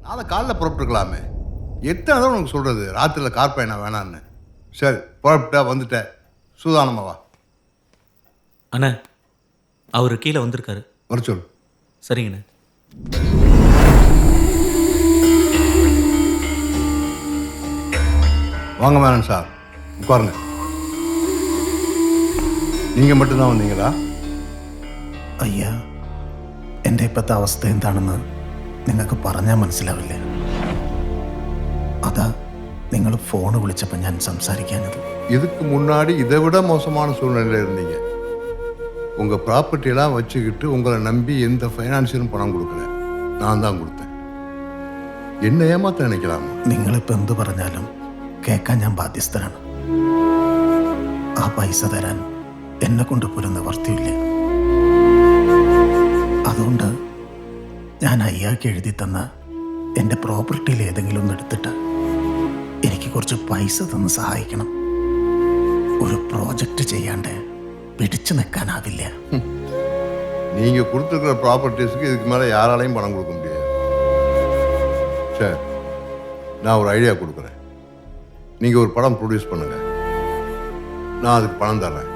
நாளை காலைல புறப்பட்டுருக்கலாமே. எத்தனை தான் உனக்கு சொல்கிறது ராத்திரியில் கார் பயணம் வேணான்னு. சரி புறப்பட்டா வந்துட்டேன், சூதானமாக வா. அண்ணா அவர் கீழே வந்திருக்காரு. வர சொல்லு. சரிங்கண்ணே. வாங்க மேனன் சார், உட்காருங்க. நீங்கள் மட்டும்தான் വന്നീங்களா? അയ്യ, എൻ്റെ ഇപ്പോഴത്തെ അവസ്ഥ എന്താണെന്ന് നിങ്ങൾക്ക് പറഞ്ഞാൽ മനസ്സിലാവില്ല. അതാ നിങ്ങൾ ഫോൺ വിളിച്ചപ്പോൾ ഞാൻ സംസാരിക്കാനത്. இதுக்கு முன்னாடி இதை விட மோசமான சூழ்நிலையில் இருந்தீங்க. உங்கள் ப்ராப்பர்ட்டியெல்லாம் வச்சுக்கிட்டு உங்களை நம்பி எந்த ஃபைனான்சியலும் பணம் கொடுக்கல, நான் தான் கொடுத்தேன். என்ன ஏமாத்த நினைக்கலாமா? നിങ്ങളിപ്പോൾ എന്ത് പറഞ്ഞാലും കേൾക്കാൻ ഞാൻ ബാധ്യസ്ഥനാണ്. ആ പൈസ തരാൻ എന്നെ കൊണ്ട് പോലും നിവർത്തിയില്ല. അതുകൊണ്ട് ഞാൻ അയ്യാക്ക് എഴുതി തന്ന എൻ്റെ പ്രോപ്പർട്ടിയിൽ ഏതെങ്കിലും ഒന്ന് എടുത്തിട്ട് എനിക്ക് കുറച്ച് പൈസ തന്ന് സഹായിക്കണം. ഒരു പ്രോജക്റ്റ് ചെയ്യാണ്ട് പിടിച്ചു നിൽക്കാനാവില്ല. நீங்கள் கொடுத்துருக்கிற ப்ராப்பர்ட்டிஸுக்கு இதுக்கு மேலே யாராலையும் பணம் கொடுக்க முடியாது. சரி, நான் ஒரு ஐடியா கொடுக்குறேன். நீங்கள் ஒரு படம் ப்ரொடியூஸ் பண்ணுங்கள், நான் அதுக்கு பணம் தர்றேன்.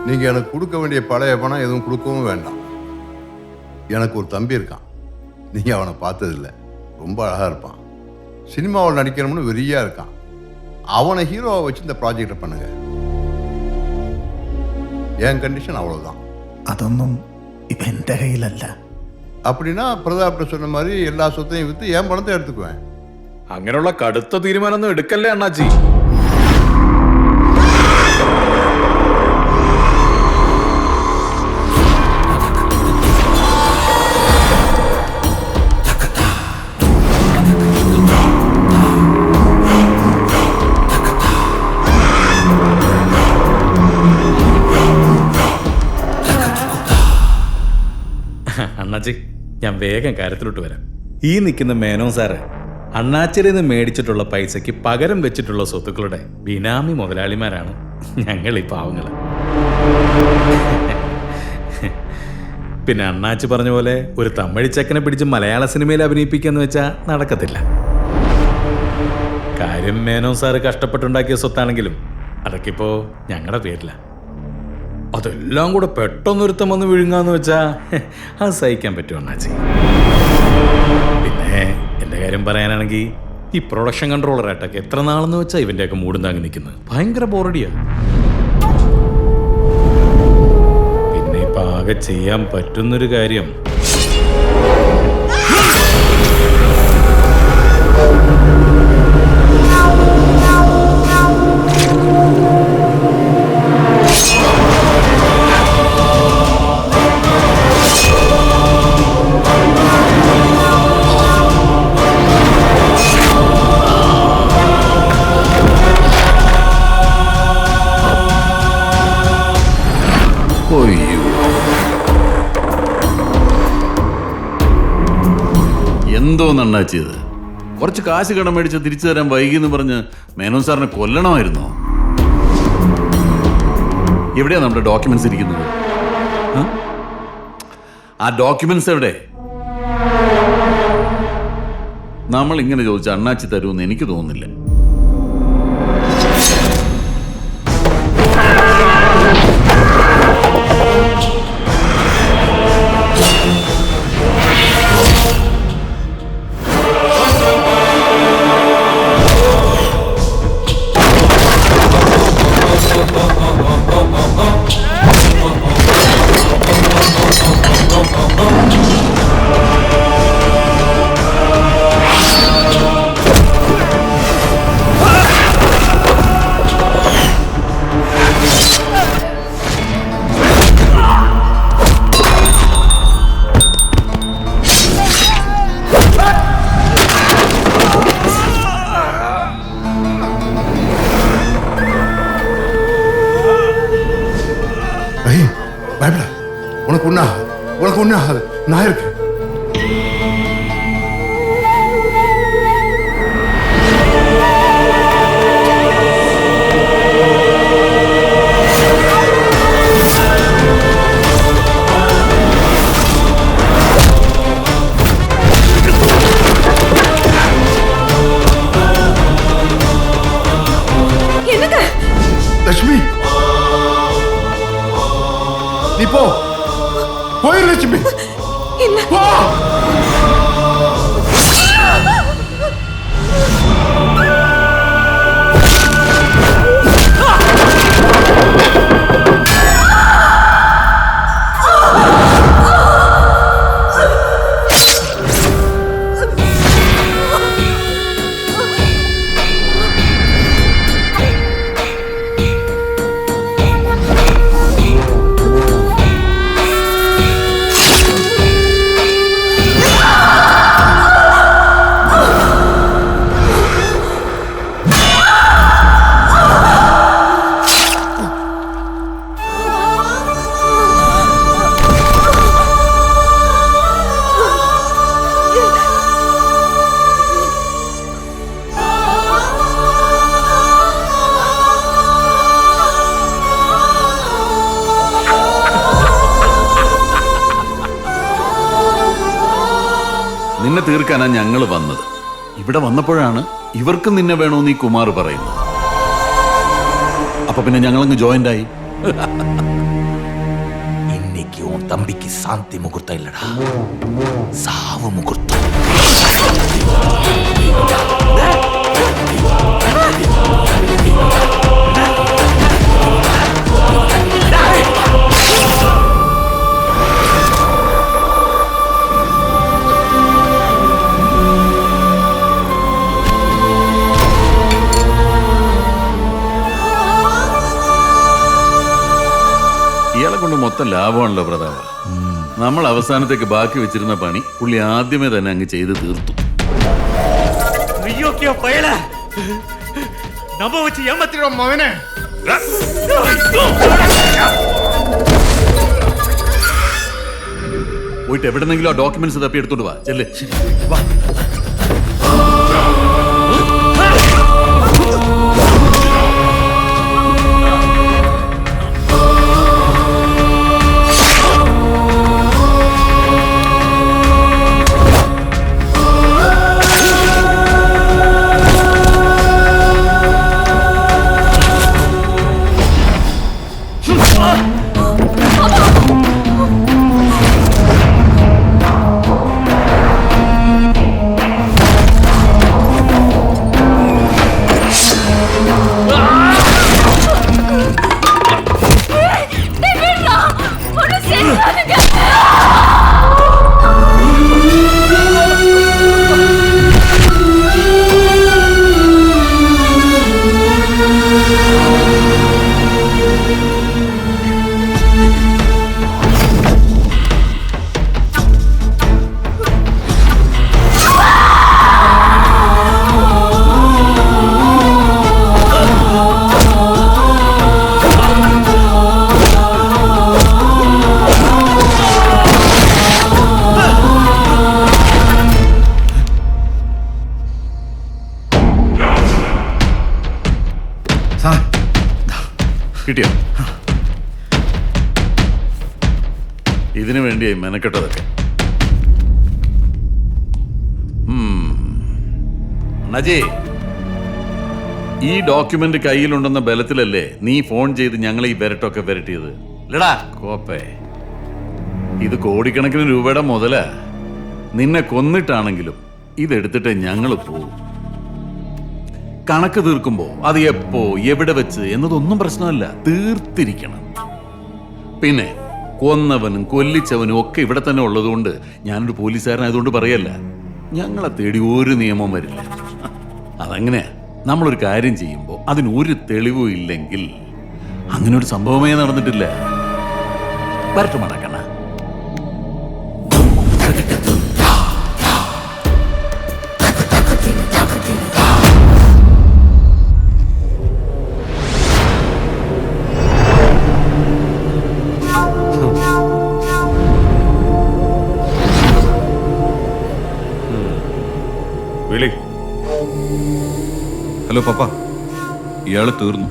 நீங்கள் எனக்கு கொடுக்க வேண்டிய பழைய பணம் எதுவும் கொடுக்கவும் வேண்டாம். எனக்கு ஒரு தம்பி இருக்கான், நீங்கள் அவனை பார்த்ததில்ல, ரொம்ப அழகாக இருப்பான், சினிமாவில் நடிக்கணும்னு வெறியாக இருக்கான். அவனை ஹீரோவை வச்சு இந்த ப்ராஜெக்டை பண்ணுங்கள். என் கண்டிஷன் அவ்வளோதான். അതൊന്നും ഇപ്പം എൻ്റെ കയ്യിലല്ല. அப்படின்னா பிரதாப்ட சொன்ன மாதிரி எல்லா சொத்தையும் விற்று என் பணத்தை எடுத்துக்குவேன். അങ്ങനെയുള്ള കടുത്ത തീരുമാനമൊന്നും എടുക്കല്ലേ അണ്ണാച്ചി. അണ്ണാച്ചി ഞാൻ വേഗം കാര്യത്തിലോട്ട് വരാം. ഈ നിൽക്കുന്ന മേനോൻ സാറ് അണ്ണാച്ചിയിൽ നിന്ന് മേടിച്ചിട്ടുള്ള പൈസയ്ക്ക് പകരം വെച്ചിട്ടുള്ള സ്വത്തുക്കളുടെ ബിനാമി മുതലാളിമാരാണ് ഞങ്ങൾ ഈ പാവങ്ങൾ. പിന്നെ അണ്ണാച്ചി പറഞ്ഞ പോലെ ഒരു തമിഴ് ചെക്കനെ പിടിച്ച് മലയാള സിനിമയിൽ അഭിനയിപ്പിക്കാന്ന് വെച്ചാൽ നടക്കത്തില്ല. കാര്യം മേനോൻ സാറ് കഷ്ടപ്പെട്ടുണ്ടാക്കിയ സ്വത്താണെങ്കിലും അതൊക്കെ ഇപ്പോൾ ഞങ്ങളുടെ പേരില്ല. അതെല്ലാം കൂടെ പെട്ടെന്നൊരുത്തം വന്ന് വിഴുങ്ങാന്ന് വെച്ചാ അത് സഹിക്കാൻ പറ്റുമോ അണ്ണാച്ചി? പിന്നെ എൻ്റെ കാര്യം പറയാനാണെങ്കിൽ ഈ പ്രൊഡക്ഷൻ കൺട്രോളറായിട്ടൊക്കെ എത്ര നാളെന്ന് വെച്ചാൽ ഇവൻ്റെയൊക്കെ മൂടും താങ്ങി നിൽക്കുന്നത്. ഭയങ്കര ബോറടിയാ. പിന്നെ ഇപ്പം ആകെ ചെയ്യാൻ പറ്റുന്നൊരു കാര്യം എന്തോന്ന് അണ്ണാച്ചിയത്? കുറച്ച് കാശ് കടം മേടിച്ച് തിരിച്ചു തരാൻ വൈകിയെന്ന് പറഞ്ഞ് മേനോൻ സാറിനെ കൊല്ലണമായിരുന്നോ? എവിടെയാ നമ്മുടെ ഡോക്യുമെന്റ്സ് ഇരിക്കുന്നത്? ആ ഡോക്യുമെന്റ്സ് എവിടെ? നമ്മൾ ഇങ്ങനെ ചോദിച്ച അണ്ണാച്ചി തരുമെന്ന് എനിക്ക് തോന്നുന്നില്ല. உனக்கு ஒன்றும் ஆகாது, நான் இருக்கேன். തീർക്കാനാ ഞങ്ങൾ വന്നത്. ഇവിടെ വന്നപ്പോഴാണ് ഇവർക്ക് നിന്നെ വേണോന്ന് ഈ കുമാർ പറയുന്നത്. അപ്പൊ പിന്നെ ഞങ്ങളങ്ങ് ജോയിന്റ് ആയി. இன்னைக்கு உன் தம்பிக்கு சாந்தி முகூர்த்தம் இல்லடா, சாவு முகூர்த்தம். ഇയാളെ കൊണ്ട് മൊത്തം ലാഭമാണല്ലോ പ്രതാപ. നമ്മൾ അവസാനത്തേക്ക് ബാക്കി വെച്ചിരുന്ന പണി പുള്ളി ആദ്യമേ തന്നെ അങ്ങ് ചെയ്ത് തീർത്തു. പോയിട്ട് എവിടെന്നെങ്കിലും ആ ഡോക്യുമെന്റ്സ് തപ്പി എടുത്തോണ്ട് വാ. ചെല്ലേ. കിട്ടിയോ? ഇതിനു വേണ്ടിയായി മെനക്കെട്ടതൊക്കെ. അണ്ണാജി, ഈ ഡോക്യുമെന്റ് കയ്യിലുണ്ടെന്ന ബലത്തിലല്ലേ നീ ഫോൺ ചെയ്ത് ഞങ്ങളെ ഈ വിരട്ടൊക്കെ വിരട്ടിയത്? ലടാ കോപ്പേ, ഇത് കോടിക്കണക്കിന് രൂപയുടെ മുതലാ. നിന്നെ കൊന്നിട്ടാണെങ്കിലും ഇതെടുത്തിട്ട് ഞങ്ങൾ പോവും. കണക്ക് തീർക്കുമ്പോ അത് എപ്പോ എവിടെ വെച്ച് എന്നതൊന്നും പ്രശ്നമല്ല, തീർത്തിരിക്കണം. പിന്നെ കൊന്നവനും കൊല്ലിച്ചവനും ഒക്കെ ഇവിടെ തന്നെ ഉള്ളതുകൊണ്ട് ഞാനൊരു പോലീസുകാരനായതുകൊണ്ട് പറയല്ല, ഞങ്ങളെ തേടി ഒരു നിയമം വരില്ല. അതങ്ങനെയാ, നമ്മളൊരു കാര്യം ചെയ്യുമ്പോൾ അതിന് ഒരു തെളിവും ഇല്ലെങ്കിൽ അങ്ങനെ ഒരു സംഭവമേ നടന്നിട്ടില്ല. വരട്ടെ മടക്കണ. ഹലോ പപ്പ, ഇയാള് തീർന്നു.